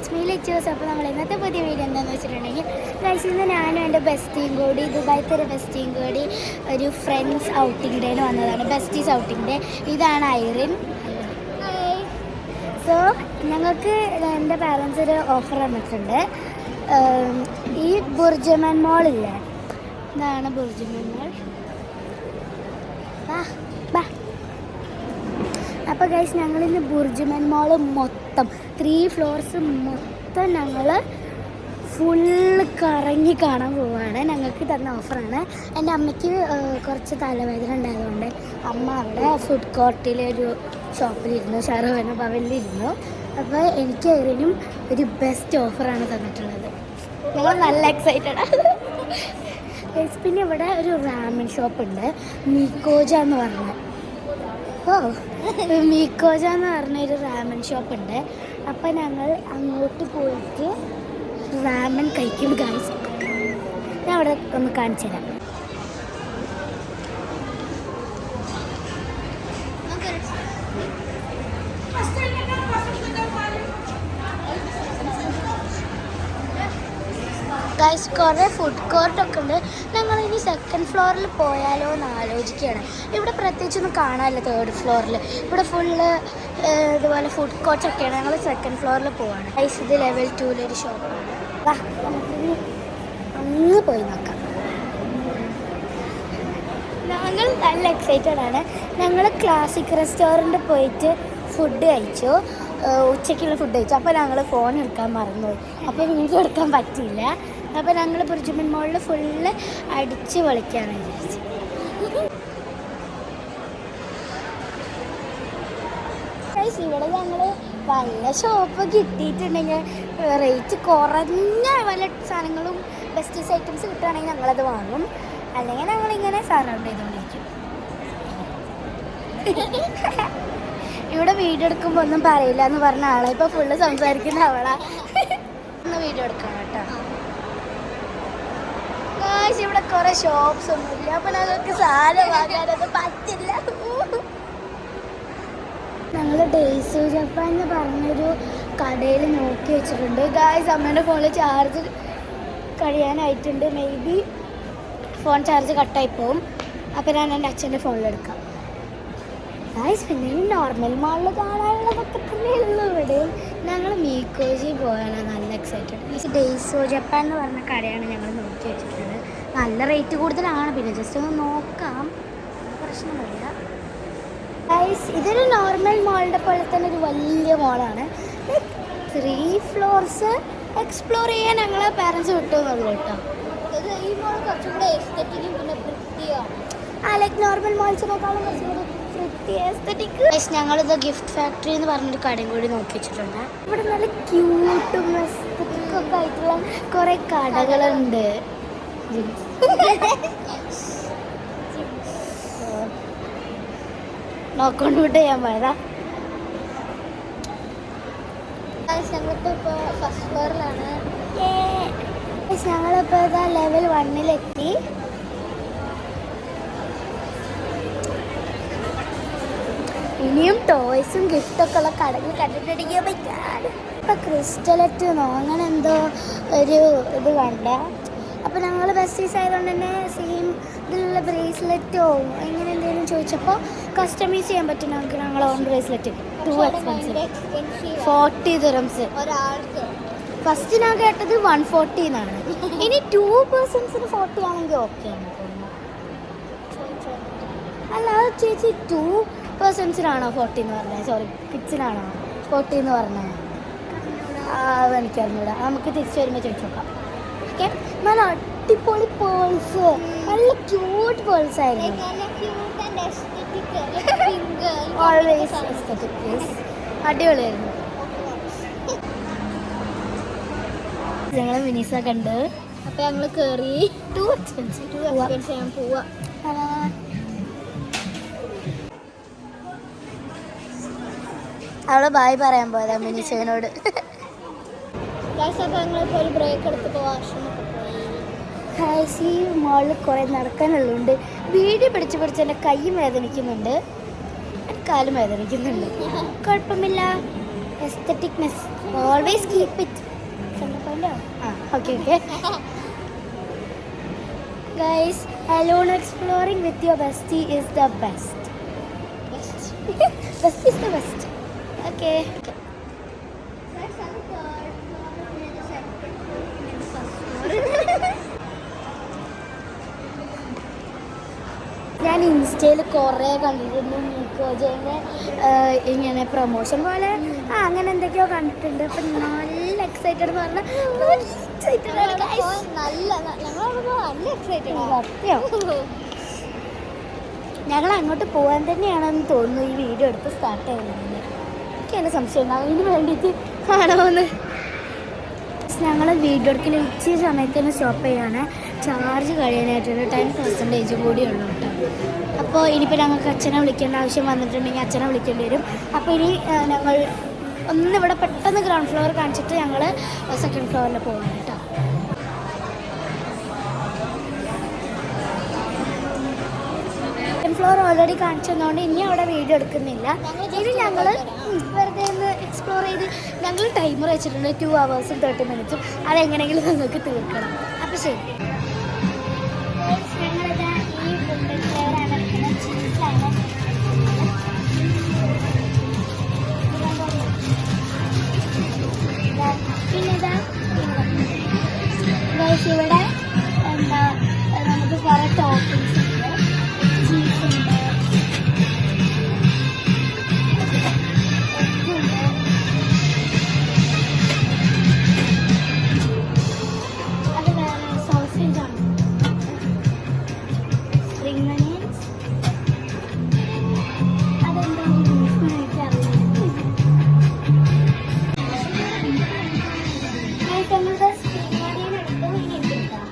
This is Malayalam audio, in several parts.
It's me ലെച്ചേഴ്സ്. അപ്പോൾ നമ്മൾ ഇന്നത്തെ പുതിയ വീഡിയോ എന്താണെന്ന് വെച്ചിട്ടുണ്ടെങ്കിൽ ഗൈസ് ഇന്ന് ഞാനും എൻ്റെ ബെസ്റ്റിയും കൂടി ദുബായിത്തെ ഒരു ബെസ്റ്റിയും കൂടി ഒരു ഫ്രണ്ട്സ് ഔട്ടിംഗ് ഡേന് വന്നതാണ്. Besties outing day. ഇതാണ് ഐറിൻ. സോ ഞങ്ങൾക്ക് എൻ്റെ പാരൻസ് ഒരു ഓഫർ തന്നിട്ടുണ്ട്. ഈ ബുർജുമൻ മോളില്ലേ, ഇതാണ് ബുർജുമൻ മോൾ. അപ്പോൾ ഗൈസ് ഞങ്ങളിന്ന് ബുർജുമൻ മോള് മൊത്തം 3 ഫ്ലോർസ് മൊത്തം ഞങ്ങൾ ഫുള്ള് കറങ്ങി കാണാൻ പോവുകയാണ്. ഞങ്ങൾക്ക് തന്ന ഓഫറാണ്. എൻ്റെ അമ്മയ്ക്ക് കുറച്ച് തലവേദന ഉണ്ടായതുകൊണ്ട് അമ്മ അവിടെ ഫുഡ് കോർട്ടിലൊരു ഷോപ്പിലിരുന്നു, ഷർവന ഭവനിലിരുന്നു. അപ്പോൾ എനിക്ക് അതിനും ഒരു ബെസ്റ്റ് ഓഫറാണ് തന്നിട്ടുള്ളത്. ഞങ്ങൾ നല്ല എക്സൈറ്റഡ് ആണ്. പിന്നെ ഇവിടെ ഒരു റാമൻ ഷോപ്പുണ്ട്, മീക്കോജ എന്ന് പറഞ്ഞ. മീക്കോജ എന്ന് പറഞ്ഞൊരു റാമൻ ഷോപ്പുണ്ട്. അപ്പം ഞങ്ങൾ അങ്ങോട്ട് പോയിട്ട് റാമൻ കഴിക്കും ഗൈസ്. ഞാൻ അവിടെ ഒന്ന് കാണിച്ചു തരാം. ഗൈസ് കുറേ ഫുഡ് കോർട്ടൊക്കെ ഉണ്ട്. ഞങ്ങളിനി 2nd ഫ്ലോറിൽ പോയാലോ എന്ന് ആലോചിക്കുകയാണ്. ഇവിടെ പ്രത്യേകിച്ചൊന്നും കാണാനില്ല 3rd ഫ്ലോറിൽ. ഇവിടെ ഫുള്ള് ഇതുപോലെ ഫുഡ് കോർട്ടൊക്കെയാണ്. ഞങ്ങൾ 2nd ഫ്ലോറിൽ പോവാണ്. ഗൈസ് ഇത് ലെവൽ 2-ലൊരു ഷോപ്പാണ്. നമുക്കിനി അങ്ങ് പോയി നോക്കാം. ഞങ്ങൾ നല്ല എക്സൈറ്റഡ് ആണ്. ഞങ്ങൾ ക്ലാസിക് റെസ്റ്റോറൻറ്റ് പോയിട്ട് ഫുഡ് കഴിച്ചു, ഉച്ചയ്ക്കുള്ള ഫുഡ് കഴിച്ചു. അപ്പോൾ ഞങ്ങൾ ഫോൺ എടുക്കാൻ മറന്നുപോയി. അപ്പോൾ വീഡിയോ എടുക്കാൻ പറ്റിയില്ല. അപ്പോൾ ഞങ്ങൾ ബുർജുമൻ മോളിൽ ഫുള്ള് അടിച്ച് പൊളിക്കാന്ന് വിചാരിച്ചു. ഇവിടെ ഞങ്ങൾ വല്ല ഷോപ്പ് കിട്ടിയിട്ടുണ്ടെങ്കിൽ റേറ്റ് കുറഞ്ഞ വല്ല സാധനങ്ങളും ബെസ്റ്റീസ് ഐറ്റംസ് കിട്ടുകയാണെങ്കിൽ ഞങ്ങളത് വാങ്ങും. അല്ലെങ്കിൽ ഞങ്ങളിങ്ങനെ സറൗണ്ട് ചെയ്തുകൊണ്ടിരിക്കും. ഇവിടെ വീഡിയോ എടുക്കുമ്പോൾ ഒന്നും പറയില്ല എന്ന് പറഞ്ഞ ആളെ ഇപ്പോൾ ഫുള്ള് സംസാരിക്കുന്ന അവളാ. ഒന്ന് വീഡിയോ എടുക്കണം കേട്ടോ. ഇവിടെ കുറെ ഷോപ്സ് ഒന്നുമില്ല, അപ്പൊ ഞങ്ങൾക്ക് സാധനം വാങ്ങാനൊന്നും പറ്റില്ല. ഞങ്ങൾ ഡേയ്സ് ജപ്പാൻ എന്ന് പറഞ്ഞൊരു കടയിൽ നോക്കി വെച്ചിട്ടുണ്ട്. ഗായ്സ് അമ്മേൻ്റെ ഫോണിൽ ചാർജ് കഴിയാനായിട്ടുണ്ട്. മേ ബി ഫോൺ ചാർജ് കട്ടായി പോവും. അപ്പോൾ ഞാൻ എൻ്റെ അച്ഛൻ്റെ ഫോണിലെടുക്കാം. ഗായ്സ് പിന്നെ നോർമൽ മാളിൽ കാണാനുള്ളതൊക്കെ തന്നെ ഉള്ളൂ. ഇവിടെയും ഞങ്ങൾ മീക്കോജി പോകാനാണ് നല്ല എക്സൈറ്റഡ്. ഈ ഡേയ്സോ ജപ്പാൻ എന്ന് പറഞ്ഞ കടയാണ് ഞങ്ങൾ നോക്കി വെച്ചിട്ടുള്ളത്. നല്ല റേറ്റ് കൂടുതലാണ്, പിന്നെ ജസ്റ്റ് ഒന്ന് നോക്കാം, പ്രശ്നമില്ല. ഗായ്സ് ഇതൊരു നോർമൽ മോളുടെ പോലെ തന്നെ ഒരു വലിയ മോളാണ്. 3 ഫ്ലോർസ് എക്സ്പ്ലോർ ചെയ്യാൻ ഞങ്ങളെ പാരൻസ് വിട്ടു എന്നുള്ളൂ കേട്ടോ. ഈ മോൾ കുറച്ചും കൂടെ എസ്തെറ്റിക്കും പിന്നെ വൃത്തിയാണ്. ലൈക്ക് നോർമൽ മോൾസിനേക്കാളും കുറച്ചും കൂടി ഞങ്ങളിത് ഗിഫ്റ്റ് ഫാക്ടറി എന്ന് പറഞ്ഞൊരു കടയും കൂടി നോക്കി വെച്ചിട്ടുണ്ട്. ഇവിടെ നല്ല ക്യൂട്ടും ഒക്കെ ആയിട്ടുള്ള കുറെ കടകളുണ്ട്. നോക്കൊണ്ട് വിട്ട് ചെയ്യാൻ പോയതാ. ഞങ്ങളിപ്പോൾ ഫസ്റ്റ് ഫ്ലോറിലാണ്. ഞങ്ങളിപ്പോൾ ഇതാ ലെവൽ 1-ലെത്തി. ഇനിയും ടോയ്സും ഗിഫ്റ്റൊക്കെ ഉള്ള കടകൾ കണ്ടിട്ടടിക്കാൻ പറ്റാതെ. ഇപ്പം ക്രിസ്റ്റലറ്റെന്നോ അങ്ങനെ എന്തോ ഒരു ഇത് കണ്ട. അപ്പോൾ ഞങ്ങൾ ബെസ്റ്റീസ് ആയതുകൊണ്ട് തന്നെ സെയിം ഇതിലുള്ള ബ്രേസ്ലെറ്റോ അങ്ങനെ എന്തെങ്കിലും ചോദിച്ചപ്പോൾ കസ്റ്റമൈസ് ചെയ്യാൻ പറ്റും ഞങ്ങൾക്ക്. ഞങ്ങൾ ഓൺ ബ്രേസ്ലെറ്റ് 2 എക്സ്പെൻസീവ് 40 ദിറംസ് ഒരാൾക്ക്. ഫസ്റ്റ് ഞാൻ കേട്ടത് 140 എന്നാണ്. ഇനി 2 പേഴ്സൺസിന് 40 ആണെങ്കിൽ ഓക്കെ ആണ് തോന്നുന്നു. അല്ല ചേച്ചി 2 പേഴ്സൺസിനാണോ 40 എന്ന് പറഞ്ഞത്? സോറി, കിഡ്സിനാണോ 40 എന്ന് പറഞ്ഞത്? എനിക്കറിഞ്ഞൂടാ. നമുക്ക് തിരിച്ചു വരുമ്പോൾ ചോദിച്ചു നോക്കാം. ഓക്കെ. നല്ല അടിപൊളി പേൾസ്, നല്ല ക്യൂട്ട് പേൾസ് ആയിരുന്നു. Always aesthetic place. അടിപൊളിയായിരുന്നു. ഞങ്ങൾ വിനീസ കണ്ട്. അപ്പോൾ ഞങ്ങൾ കയറി. 2 എക്സ്പെൻസീവ് ഞാൻ പോവാ. അവളെ ബായ് പറയാൻ പോയതാ മിനിച്ചേനോട്. ഒരു ബ്രേക്ക് എടുത്ത് ഈ മോളിൽ കുറേ നടക്കാനുള്ളതുകൊണ്ട് വീഡിയോ പിടിച്ച് എൻ്റെ കൈയും വേദനിക്കുന്നുണ്ട്, എൻ്റെ കാലും വേദനിക്കുന്നുണ്ട്. കുഴപ്പമില്ല, aestheticness. Always keep it. Okay. Guys, alone exploring with your bestie is the best. Best is the best. Okay. ഞാൻ ഇൻസ്റ്റയിൽ കുറേ കണ്ടിട്ടുണ്ട് മീക്കോജേൻ്റെ ഇങ്ങനെ പ്രൊമോഷൻ പോലെ അങ്ങനെ എന്തൊക്കെയോ കണ്ടിട്ടുണ്ട്. അപ്പം നല്ല എക്സൈറ്റഡ് എന്ന് പറഞ്ഞാൽ ഞങ്ങൾ അങ്ങോട്ട് പോകാൻ തന്നെയാണെന്ന് തോന്നുന്നു ഈ വീഡിയോ എടുത്ത് സ്റ്റാർട്ട് ചെയ്യുന്നത്. എനിക്ക് അതിന് സംശയം ഉണ്ടാവും ഇതിന് വേണ്ടിയിട്ട് ആണോന്ന്. ഞങ്ങൾ വീഡിയോ എടുക്കൽ ഇച്ചിരി സമയത്തിന് സ്റ്റോപ്പ് ചെയ്യാണ്. ചാർജ് കഴിയാനായിട്ടൊരു 10% കൂടി ഉള്ളൂ കേട്ടോ. അപ്പോൾ ഇനിയിപ്പോൾ ഞങ്ങൾക്ക് അച്ഛനെ വിളിക്കേണ്ട ആവശ്യം വന്നിട്ടുണ്ടെങ്കിൽ അച്ഛനെ വിളിക്കേണ്ടി വരും. അപ്പോൾ ഇനി ഞങ്ങൾ ഒന്നിവിടെ പെട്ടെന്ന് ഗ്രൗണ്ട് ഫ്ലോർ കാണിച്ചിട്ട് ഞങ്ങൾ സെക്കൻഡ് ഫ്ലോറിൽ പോകാൻ കേട്ടോ. സെക്കൻഡ് ഫ്ലോർ ഓൾറെഡി കാണിച്ചതുകൊണ്ട് ഇനി അവിടെ വീഡിയോ എടുക്കുന്നില്ല. ഇനി ഞങ്ങൾ വെറുതെ ഒന്ന് എക്സ്പ്ലോർ ചെയ്ത് ഞങ്ങൾ ടൈമർ വെച്ചിട്ടുണ്ട് 2 hours 30 minutes. അതെങ്ങനെയെങ്കിലും നിങ്ങൾക്ക് തീർക്കണം. അപ്പോൾ ശരി. ഞങ്ങളിതാ ഈ ബുള്ളറ്റ് ഫ്ലേവറാണ് ചീസാണ്. പിന്നെതാ ഇവിടെ എന്താ നമുക്ക് കുറേ ടോപ്പിങ്സ് ഉണ്ട്. ചീസുണ്ട്, അത് വേറെ സോസേജ് ആണ്. സ്പ്രിംഗ് ഒനിയൻസ് അതെന്താ എനിക്കറിയില്ല. നമ്മളുടെ സ്പ്രിംഗ് ഒനിയൻ എടുത്ത് ഇനി എടുക്കാം.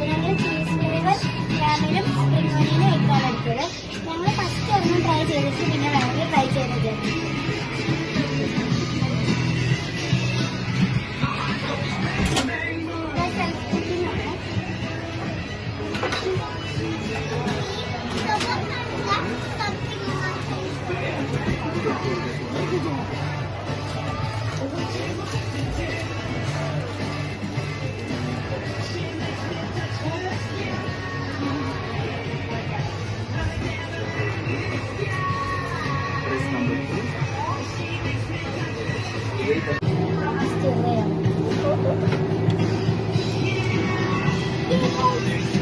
ഞങ്ങൾ ചീസ് ഫ്ലേവർ റാമിനും സ്പ്രിംഗ് ഒനിയനും എടുക്കാൻ എടുത്തത്. ഞങ്ങൾ ഫസ്റ്റ് ഒന്നും ട്രൈ ചെയ്തിട്ട് പിന്നെ വേണമെങ്കിൽ ട്രൈ ചെയ്തത്.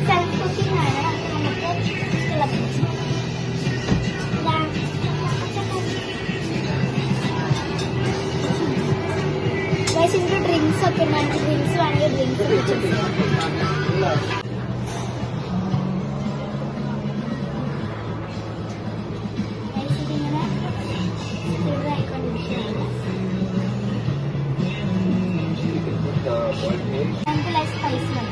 സെൽഫ് കുക്കിംഗ് ആണ്. നമുക്ക് തിളപ്പിച്ച് ഇതിൻ്റെ ഡ്രിങ്ക്സ് ഒക്കെ ഉണ്ട്. ഡ്രിങ്ക്സ് വേണമെങ്കിൽ ഡ്രിങ്ക്സ് ഇതിങ്ങനെ ആയിക്കൊണ്ടിരിക്കുകയാണ്. നമുക്ക് ലൈഫ് സ്പൈസ് വേണം.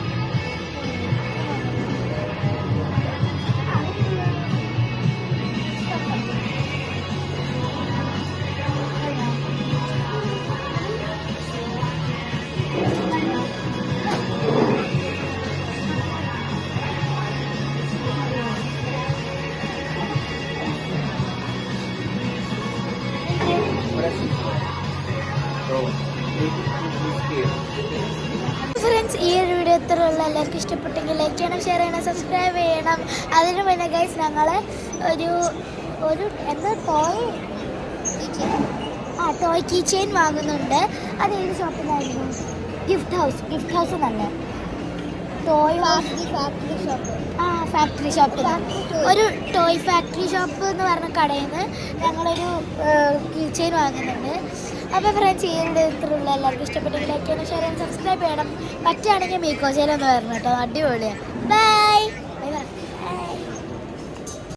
ഫ്രണ്ട്സ്, ഈ ഒരു വീഡിയോ ഇത്രയുള്ള എല്ലാവർക്കും ഇഷ്ടപ്പെട്ടെങ്കിൽ ലൈക്ക് ചെയ്യണം, ഷെയർ ചെയ്യണം, സബ്സ്ക്രൈബ് ചെയ്യണം. അതിന് പിന്നെ ഗൈസ് ഞങ്ങൾ ഒരു എന്താ ടോയ് കീ ചെയിൻ വാങ്ങുന്നുണ്ട്. അത് ഏത് ഷോപ്പിലായിരുന്നു? ഗിഫ്റ്റ് ഹൗസ് നല്ല ടോയ് ഫാക്ടറി ഷോപ്പ്. ഒരു ടോയ് ഫാക്ടറി ഷോപ്പ് എന്ന് പറഞ്ഞ കടയിൽ നിന്ന് ഞങ്ങളൊരു കീ ചെയിൻ വാങ്ങുന്നുണ്ട്. അപ്പോൾ ഫ്രണ്ട്സ്, ഈ വീഡിയോ ഇത്രയുള്ള എല്ലാവർക്കും ഇഷ്ടപ്പെട്ടെങ്കിൽ ലൈക്ക് ചെയ്യണം, ഷെയർ ചെയ്യണം, സബ്സ്ക്രൈബ് ചെയ്യണം. പറ്റുകയാണെങ്കിൽ മീക്കോജയിലൊന്ന് വരണം കേട്ടോ. അടിപൊളിയാണ്. ബൈ.